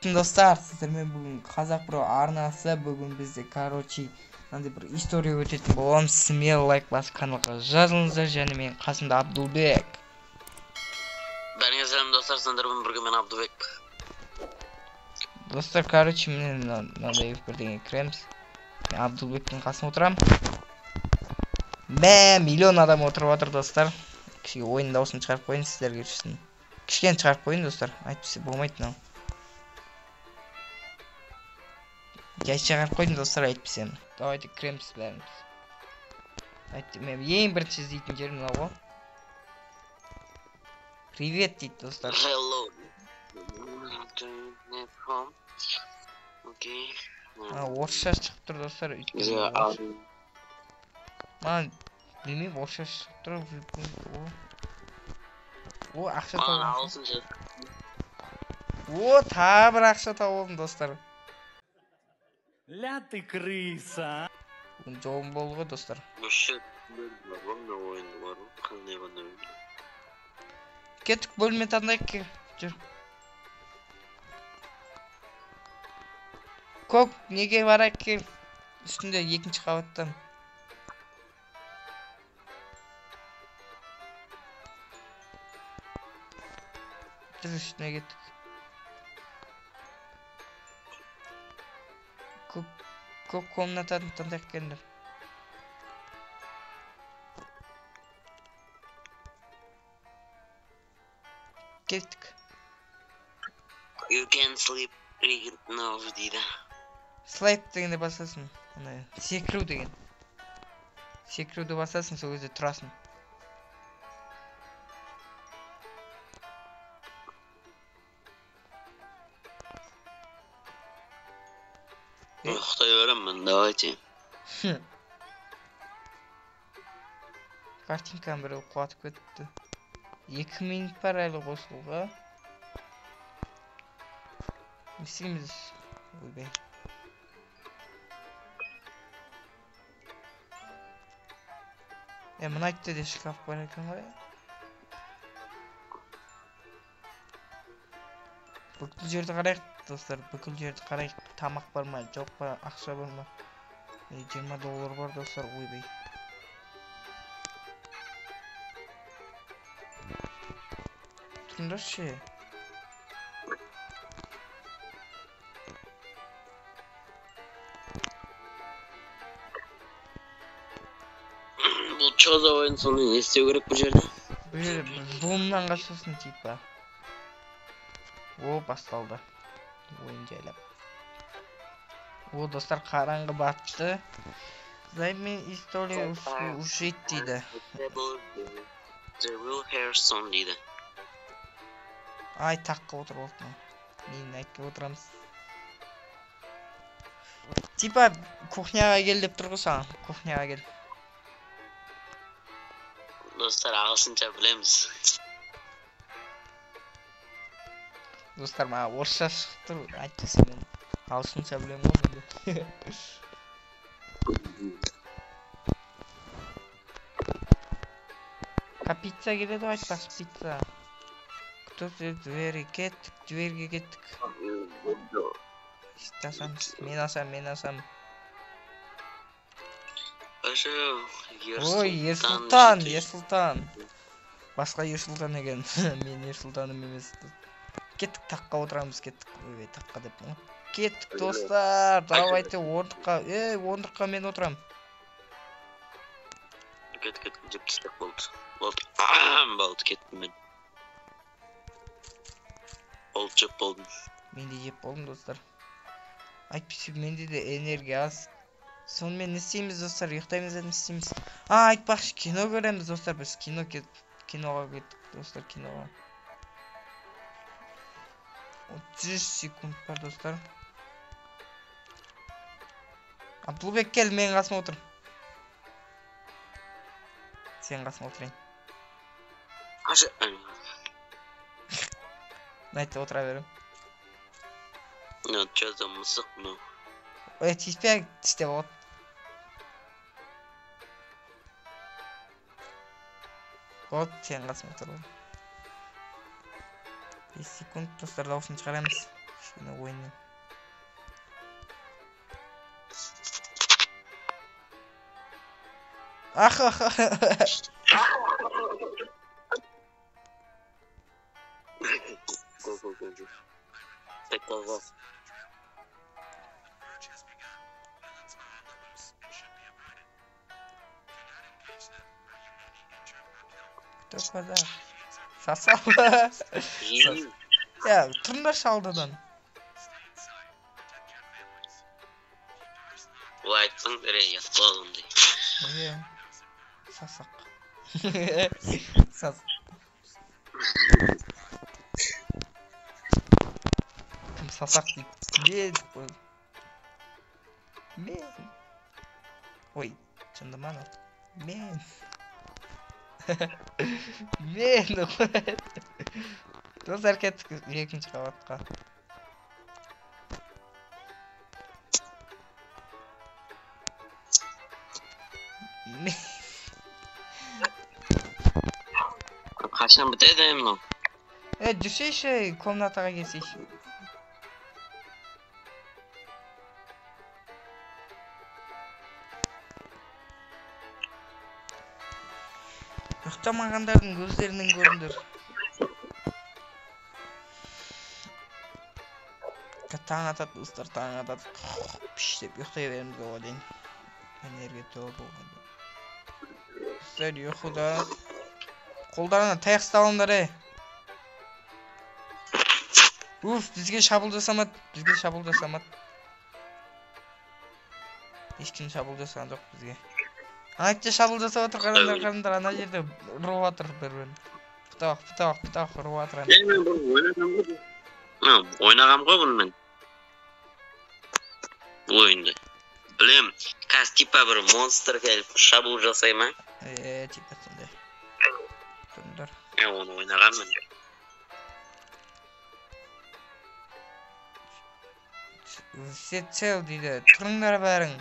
Достар, сіздермен бүгін қазақ про арнасы бүгін бізде, короче, мынандай бір история өтетін боламыз. Смело лайк басып каналға жазылыңыздар, және мен қасымда Абдулбек. Бәріңе сәлем достар, сіздермен бірге мен Абдулбек. Достар, короче, мен мынандай бірдеңе кіреміз. Мен Абдулбектің қасына отырам. Миллион адам отырып отыр достар. Кішкене ойын дауысын шығарып қойын сіздерге үшін. Кішкене шығарып қойын достар. Айтпаса болмайды мынау. Жай шығарып қойдым достар, айтпасам. Давайте кіреміз бәріміз. Мен ең бірінші іздейтін жерім мынау ғой. Привет дейді достар. Hello. Окей. Орысша шығып тұр достар. Маған білмеймін, орысша шығып тұр. О, ақша тауып. О, тағы бір ақша тауып достар. Ля ты крыса. Бүгін жолым болды ғой достар. Кеттік, бөлме таңдайық. Жүр. Көк, неге барайық ке? Үстінде екінші қабаттан. Жүр, үстіне кеттік. Көк комнатаны таңдайық кендер. Кеттік. You can sleep right now дейді. Слайп дегенде басасың. Секіру деген. Секіруді басасың, сол кезде тұрасың. Ұйықтай беремін, давайте. Картинканы бір қуатып кетті. 2 минут бар әлі қосылуға. Не істейміз? Ойбай. Мына айтты де шкаф бар екен ғой. Бүкіл жерді қарайық достар, бүкіл жерді қарайық. Тамақ бар ма, жоқ па, ақша бар ма? $20 бар достар, ойбай. Тұрыңдаршы. Бұл чоза ойын соны не істеу керек бұл жерде? Бұл жерде буымнан қашасың типа. О, басталды. Ойын жайлап. О, достар, қараңғы батты. Займен история ушит дейді. The will hair son дейді. Ай, таққа отырып отын. Мен айтып отырамыз. Типа, кухняға кел деп тұр ғой саған. Кухняға кел. Достар, ағылшынша білеміз. Достар, маған орысша шығып тұр. Айтпаса мен ағылшынша білемін ғой. Пицца келеді ғой, айтпақшы пицца. Кто-то двери кеттік, дверге кеттік. Мен асам. Ой, Ерсұлтан. Басқа Ерсұлтан екен. Мен Ерсұлтаным емес. Кеттік, таққа отырамыз, кеттік. Ой, таққа деп. Кеттік, достар. Давайте орындыққа. Орындыққа мен отырам. Кет, жеп тістек болды. Болды, кеттім мен. Болды, жеп болдым. Мен де жеп болдым, достар. Айтпесе, менде де энергия аз. Сонымен не істейміз, достар? Ұйықтаймыз әдім істейміз. Айтпақшы, кино көреміз, достар. Біз киноға кеттік, достар, киноға. 30 секунд бар, достар. Абдулбек, кел, мен қасыма отыр. Сен қасыма отырайын. Найтты отыра берем. Чоза мысық мұны. Ой, тиіспе, тісте болады. Вот, сен қасыма отыр. 5 секунд достар, дауысын шығарамыз. Шыны ойын Go. Tek go. Кто куда? Сосал. Ya tırnaş aldıdan. Лайтсың бере ятқалынды. Sasak. Sas. Kim sasak deyip. Men. Oy, çındı mana. Men. Men. Dostlar kettik екінші қабатқа. Қашан бітеді мынау? Жүрсейші, комнатаға келсейші. Ұйықтамағандардың көздерінен көріңдер. Таң атады, достар, таң атады. Піш деп ұйықтай береміз оға дейін. Энергия толы болған дейін. Достар, ұйқыда. Қолдарына таяқ ұсталыңдар, Уф, бізге шабуыл жасамады. Ешкім шабуыл жасаған жоқ бізге. Айтты шабуыл жасап отыр, қарандар, ана жерде ұрып отыр бір-бірін. Пытақ, ұрып отыр. Ойнағам ғой бұнымен. Бұл ойынды. Білем, қазір типа бір монстр келіп шабуыл жасай ма? Типа сондай. Тұрыңдар. Оны ойнағанмын. Сетсел дейді. Тұрыңдар бәрің.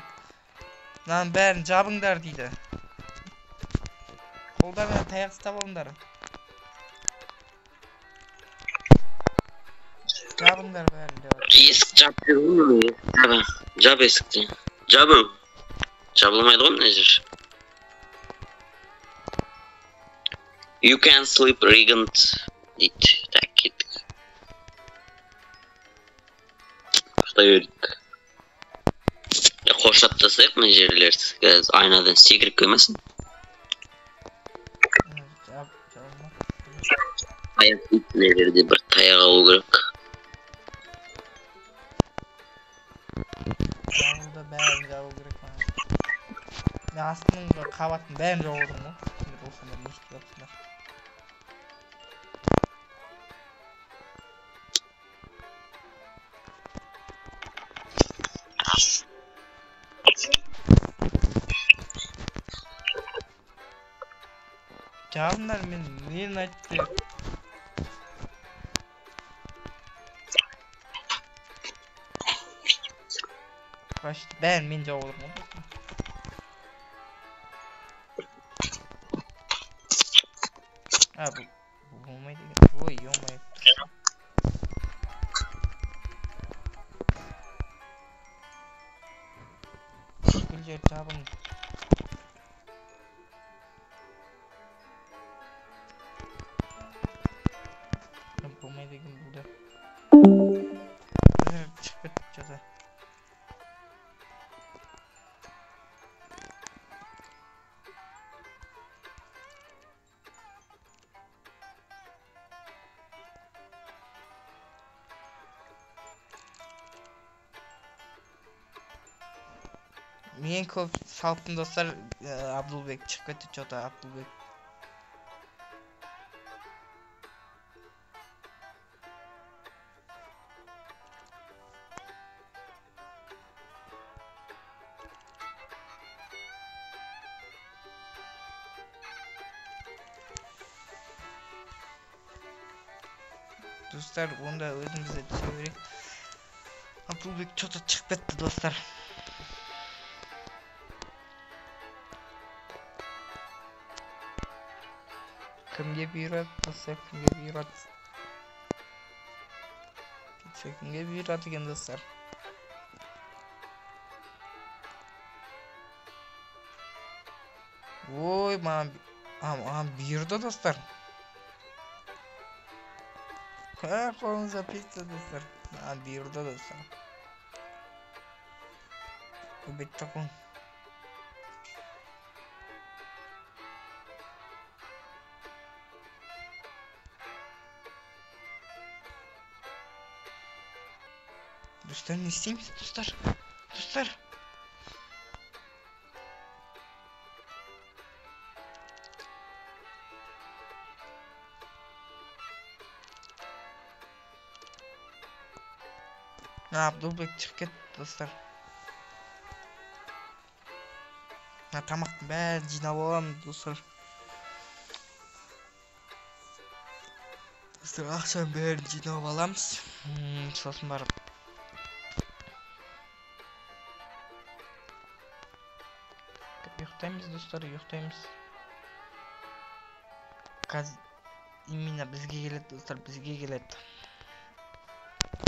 Мынаның бәрін жабыңдар дейді. Қолдарына таяқ ұстап алыңдар. Жабыңдар бәрін деп. Есік жап жүрмін. Жап есікті. Жабың. Жабылмайды ғой мына жер. You can sleep Regent дейді. Так, кеттік. Құштай өрдік. Қоршап тастайық мына жерлерді. Қазір айнадан секіріп көмесін. Аяқ итмелерде бір таяқ алу керек. Жабылды, бәрін жабу керек маған. Мен астының қабатын бәрін жабудым ғой. Сендер осындар не істеп жатсыңдар. Жабыңдар, мен айтты. Бәрін мен жауып отырмын. Бұл болмайды екен. Ой, ё-моё. Бүкіл жер жабың. Болмайды екен бұлда. Шығып кетіп жаза. Мен көп салқын достар, Абдулбек шығып кетті, что-то Абдулбек. Dostlar, onda özümüze çevirip Abdulbek что-то çıkıp кетті dostlar. Kimge бұйырады, достар, kimge бұйырады. Кетсе kimge бұйырады екен достар. Ой, маған бұйырды достар. Қолыңызға пицца достар. Маған бұйырды достар. Көбетті қоң. Достар, не істейміз, достар? Достар. Абдулбек шығып кетті, достар. Тамақтың бәрін жинап аламын, достар. Достар, ақшаның бәрін жинап аламыз. Сосын барып. Ұйықтаймыз, достар, ұйықтаймыз. Қазір именно бізге келеді, достар, бізге келеді.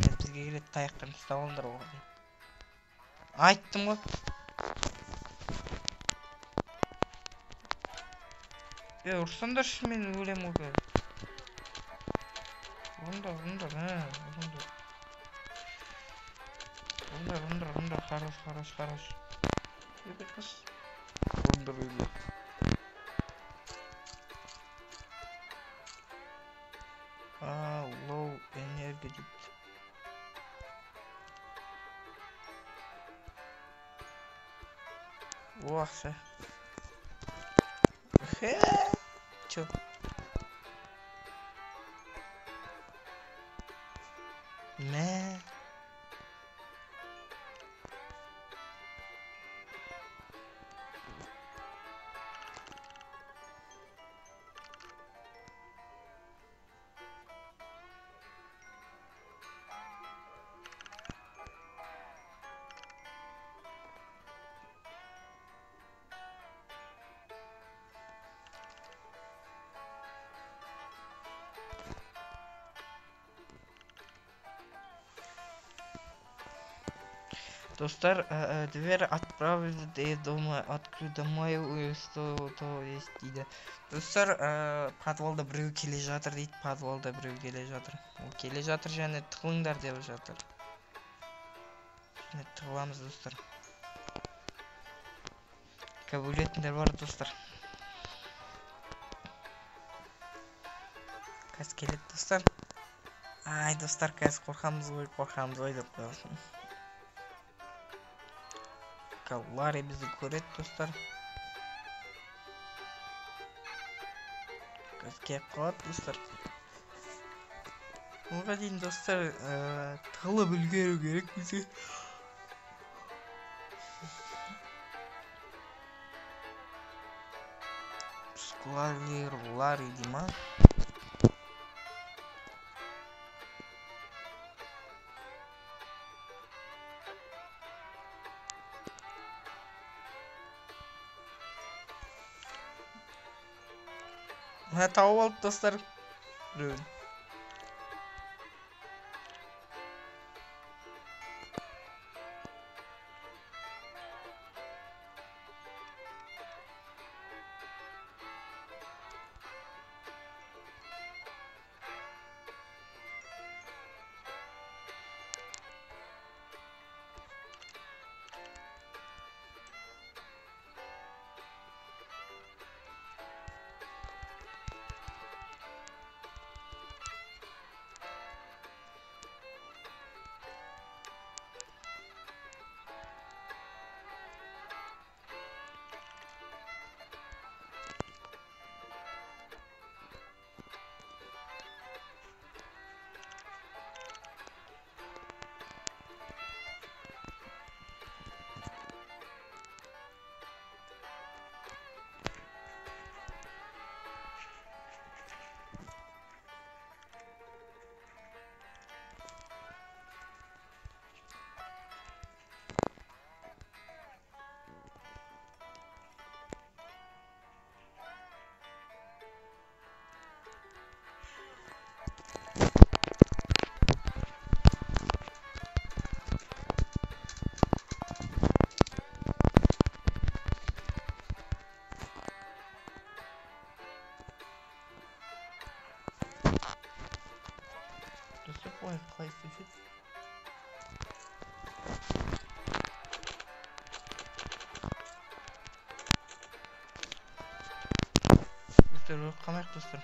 Бізге келеді, таяқтарын ұстап алыңдар оған. Айттым ғой. Ұрсаңдаршы, мен өлем ғой. Ұрыңдар, хорош. Ебекміз. Ұрыңдар, өлем. Лоу энергия дейді. Уақса. Чё? Мә. Достар, дверь отправили, я думаю, открою домой, то есть дейді. Достар, подвалда біреу келе жатыр дейді, подвалда біреу келе жатыр. Ол келе жатыр және тығылыңдар деп жатыр. Және тығыламыз, достар. Кәп өлетіндер бар, достар. Қазір келеді, достар. Ай, достар, қазір қорқамыз ғой деп қойылсын. Ларри бізді көреді, достар. Қазір кеп қалады, достар. Оға дейін, достар, тығылып үлгеру керек бізге. Ларри дейма. Тауып алды, достар. Біреуін. Достар, қамайық достар.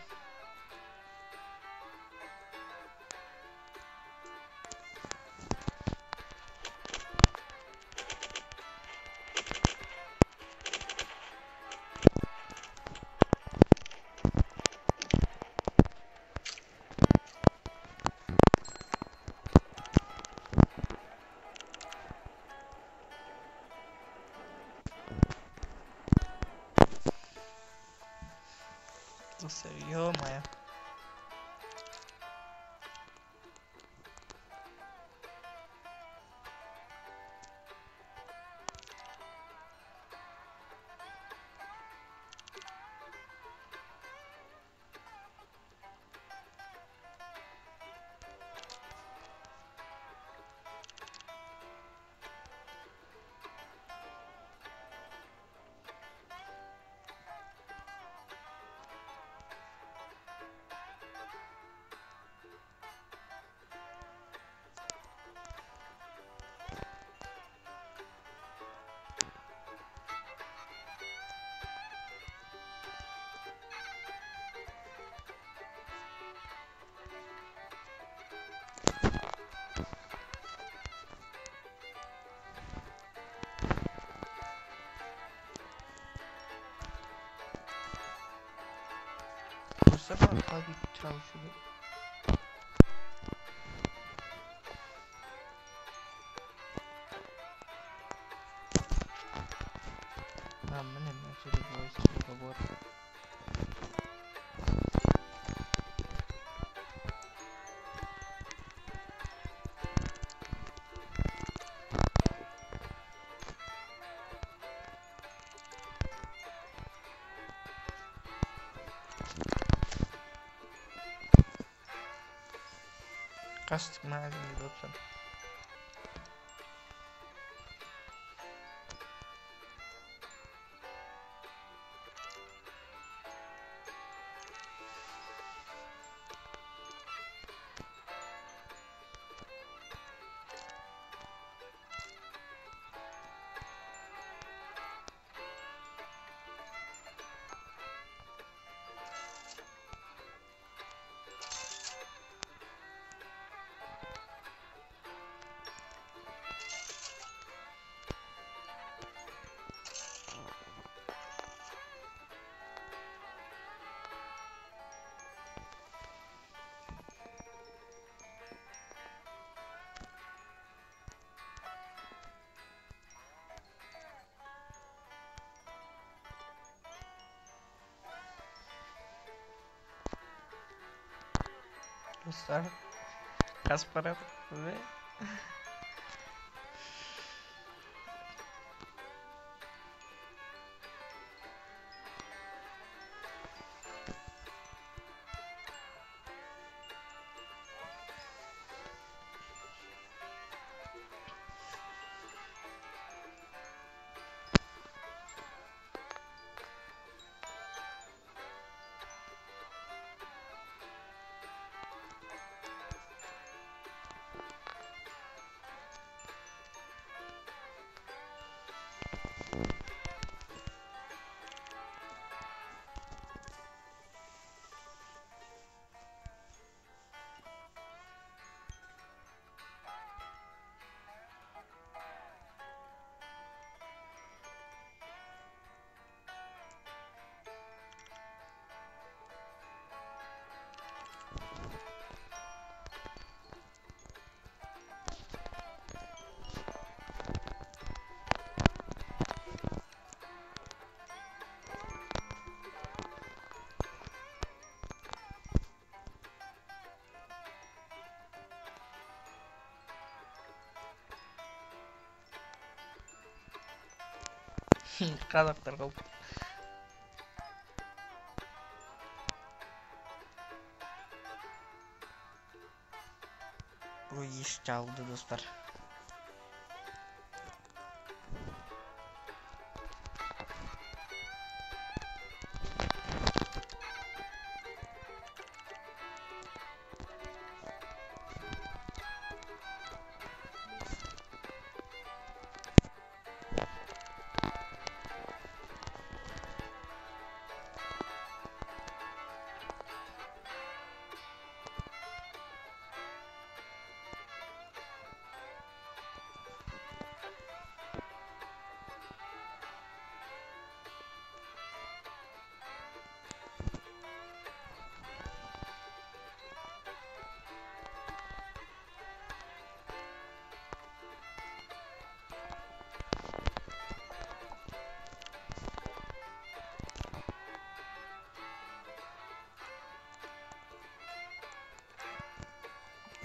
Достар, ё-моё. Dostlar, hadi çalışıyor. Ben hemen şöyle voice over. Kastık malzeme dostlar. Dostlar, Kasparov ve Қазақтар қалды. Бұл еш жабылды достар.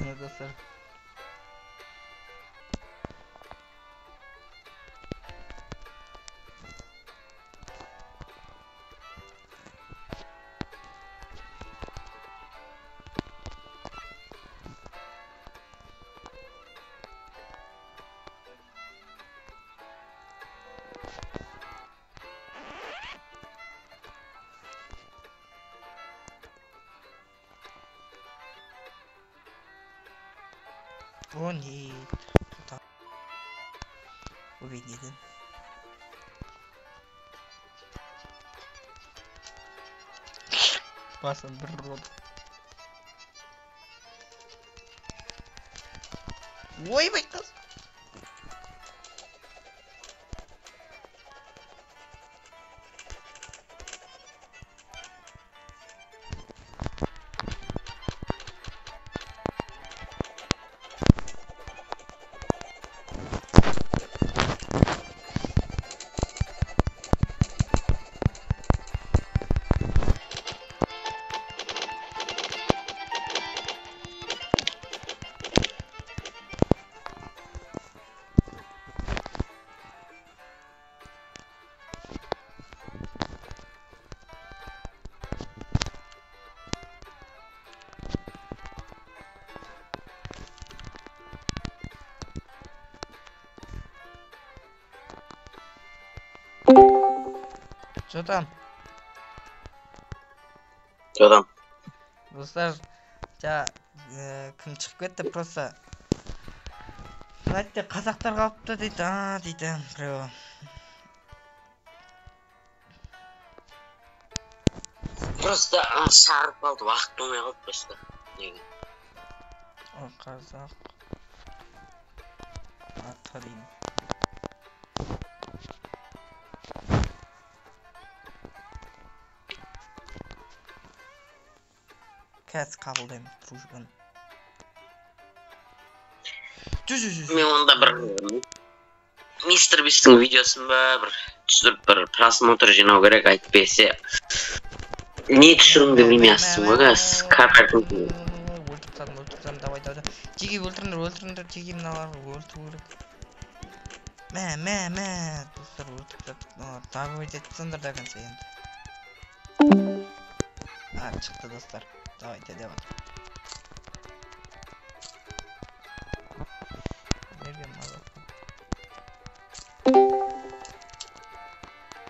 Mine dostlar. О, нет. Тут увидели. Басын бір рот. Ой, байтас. Что там? Что там? Достар, кім шығып кетті просто. Сайтте қазақтар қалыпты дейді, дейді біреу. Просто шағырып қалды, уақыт болмай қалды просто. Неге? О, қазақ. Аты деймін. Қазір қабылдаймын, дружбаны. Мен онда бір мистер Бистің видеосын ба бір түсіріп бір просмотр жинау керек, айтпесе не түсірімді білмейсің ғой газ. Өлтірсам, давай. Теге өлтіріңдер, теге мыналар өлтіру керек. Мә, достар өлтіріп давай айтсаңдар да конца енді. Шықты достар. Давайте, давай. Берген маза.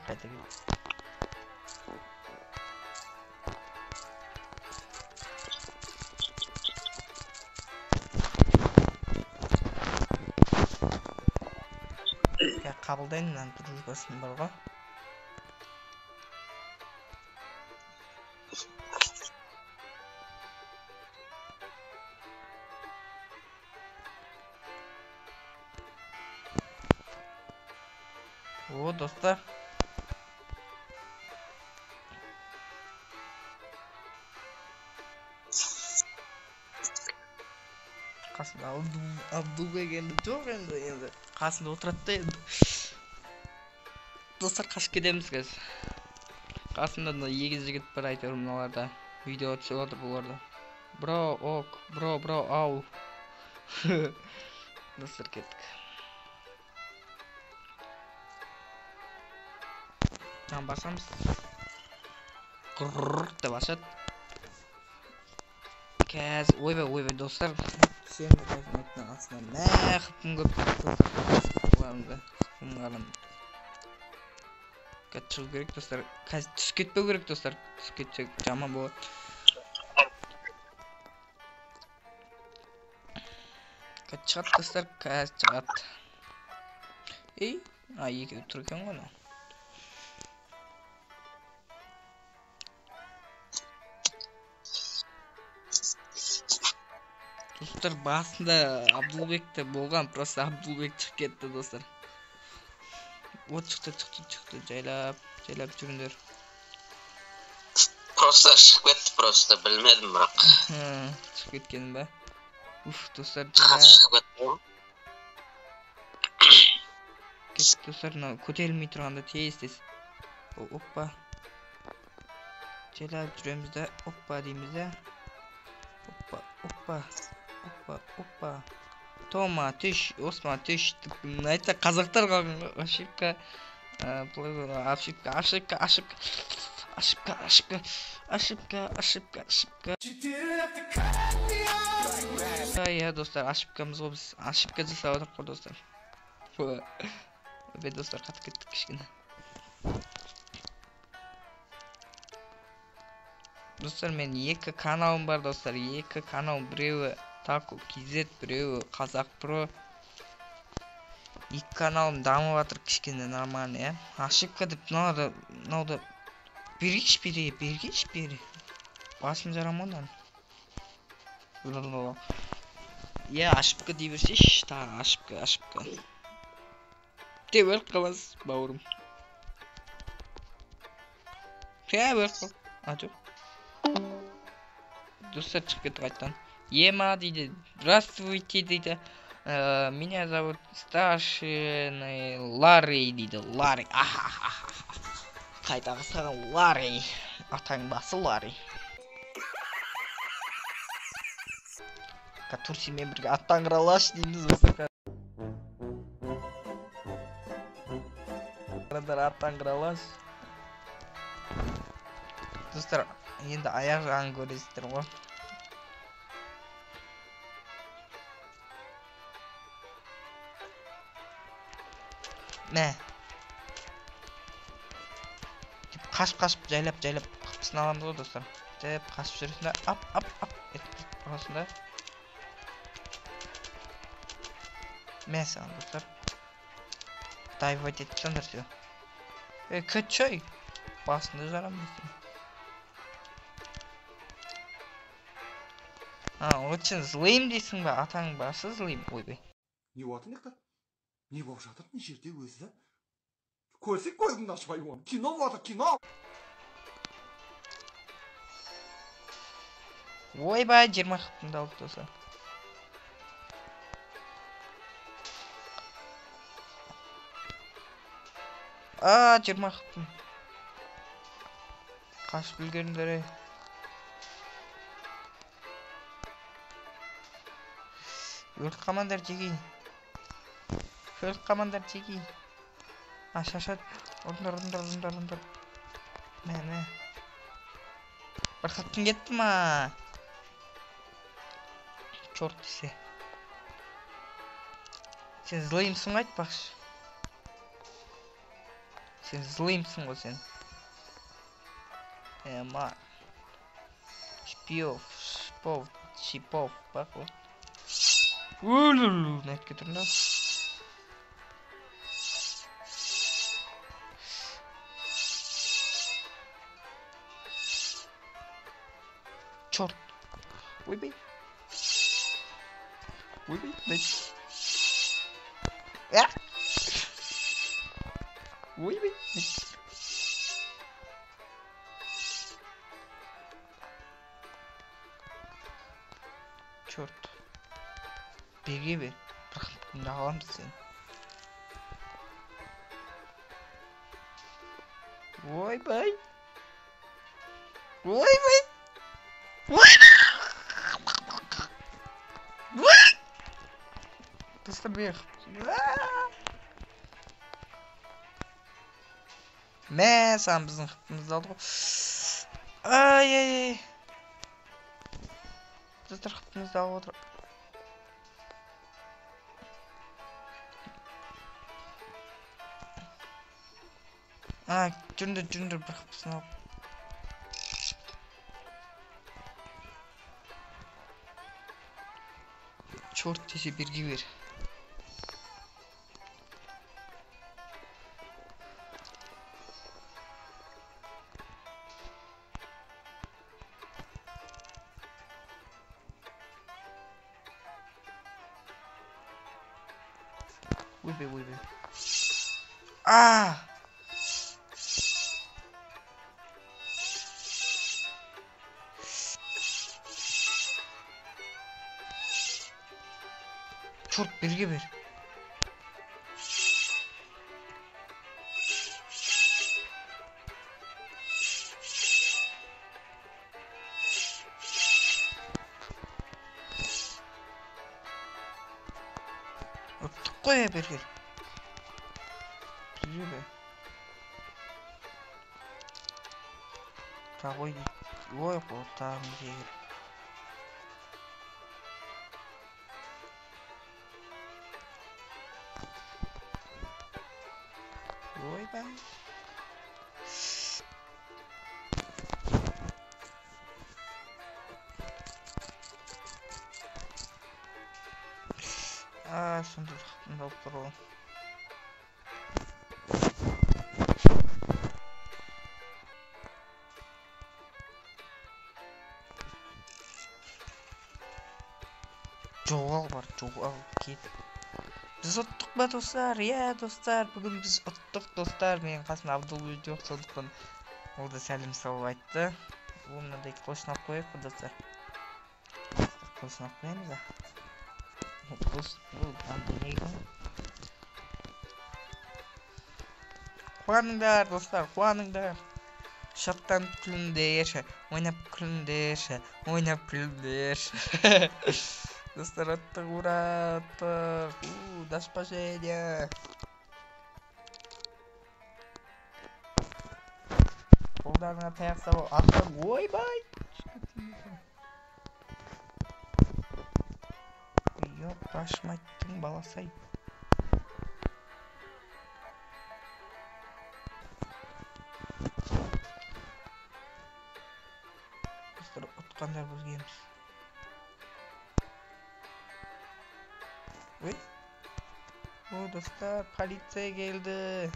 Қайта кел. Қабылдайын, мынаны дружбасын бар ғой. О, достар. Қасында Абдулбек енді жоқ енді. Қасында отырады да енді. Достар, қашып кетеміз қазір. Қасында да егіз жігіт бір айтарым мыналарда. Видео түсіп отыр бұларда. Бро, ок, бро, ау. Достар, кеттік. Там басамыз. Құррррр деп ашады. Қазір, ойбай, достар. Сенді қазір астына қыпым көп. Бұларымда қыпым қалым. Шығу керек, достар. Қазір түсіп кетпеу керек, достар. Түсіп кетсек жаман болады. Қазір шығады, достар. Қазір шығады. Ей, екеу тұр екен ғой. Достар, басында Абдулбекте болған, просто Абдулбек шығып кетті, достар. Вот шықты, жайлап жүріңдер. Просто шығып кетті, просто білмедім бірақ. Шығып кеткенім ба? Уф, достар, шығып кетті. Кетті, достар, көтерілмей тұрғанда тез. Оппа. Жайлап жүреміз да, оппа дейміз да. Оппа. опа. Тома, түш, Осман, түш. Айтса қазақтар қалған ошибка. Ошибка. Я, достар, ошибкамыз ғой біз. Ошибка жасап отырмық қой, достар. Бе, достар, қатып кеттік кішкене. Достар, мен екі каналым бар, достар. Екі канал, біреуі Таку KZ, біреуі Қазақ Про. Екі каналым дамып жатыр кішкене нормально, я. Ошибка деп мынауды бергеш. Басым жарамондан. Я, ошибка дей берсейші, тағы ошибка. Деп өліп қаласыз, бауырым. Өліп қал. Жоқ. Достар, шығып кетті қайттан. Ема дейді, здравствуйте дейді. Меня зовут старший Ларри дейді. Ларри. Қайтағы саған Ларри. Атаң басы Ларри. Турсимен бірге аттаңғыралаш дейміз достар. Аттаңғыралаш. Достар, енді аяқ жағын көресіздер ғой. Мә. Қашып, жайлап, қапысын аламыз ғой, достар. Деп, қашып жүресінде, ап. Етіп тұрғасында. Мә, саған, достар. Дайвайт етіп жандар, все. Көтчөй. Басында жарамыз. Очень злыйым дейсің ба? Атаң басы злыйым. Ойбай. Не уатынықтар? Не болып жатыр? Не жерде өзі? Көрсек көзіңді ашпай оны. Кино болады, кино! Ойбай, 20 қыптымды алып доса. 20 қыптым. Қашып үлгеріңдер. Өлік қамандар жеги. Ашашат. Орындар. Мә. Бір қыптым кетті ма? Чорт десе. Сен злыйымсың айтпақшы. Сен злыйымсың ғой сен. Ма. Шпов. Бақ ғой. Нәтке тұрында. Чорт. Ойбай, дайт. Ойбай, дайт. Чорт. Берге бер. Бір аламыз сен. Ойбай. Достар бер. Мә, саған біздің қыптымызды алды ғой. Ай. Достар қыптымызды алып отыр. Жүндір бір қыптысын алып. Чорт десе берге бер. Ойбай. Чорт, берге бер. қоя бергер. Жүре. Тағой дейді. Ой, қолтағым жегір. Ой, бай. Сонда тақпында алып тұр ол. Жоғал бар, жоғал кетіп. Біз ұттық ба достар? Достар, бүгін біз ұттық достар. Менің қасымда Абдул жоқ, сондықтан ол да сәлем салып айтты. Ол мынандай қосынап қояйық па достар? Қосынап қоямыз да. Қуаныңдар достар, қуаныңдар. Шаттанып күліңдерші, ойнап күліңдерші, ойнап күліңдерші. Достар, ұттық, ура, ұттық. До спасения. Қолдарыңа таяқ салып, аттық, ойбай. Yok, Başmattın balasay. Dostlar, otkanlar bozgaymiz. Oy. O dostlar, politsiya geldi.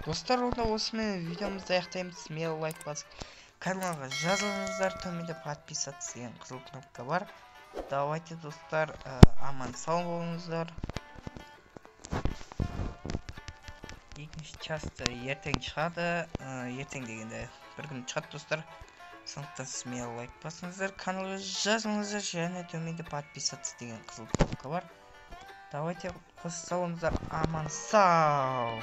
Достар, онда осымен видеомызды аяқтаймыз. Смело лайк басып, каналға жазылыңыздар, төменде подписаться деген қызыл кнопка бар. Давайте, достар, аман сау болыңыздар. Екінші часты ертең шығады. Ертең дегенде бір күн шығады, достар. Сондықтан смело лайк басыңыздар, каналға жазылыңыздар, және төменде подписаться деген қызыл кнопка бар. Давайте, қош сау болыңыздар, аман сау.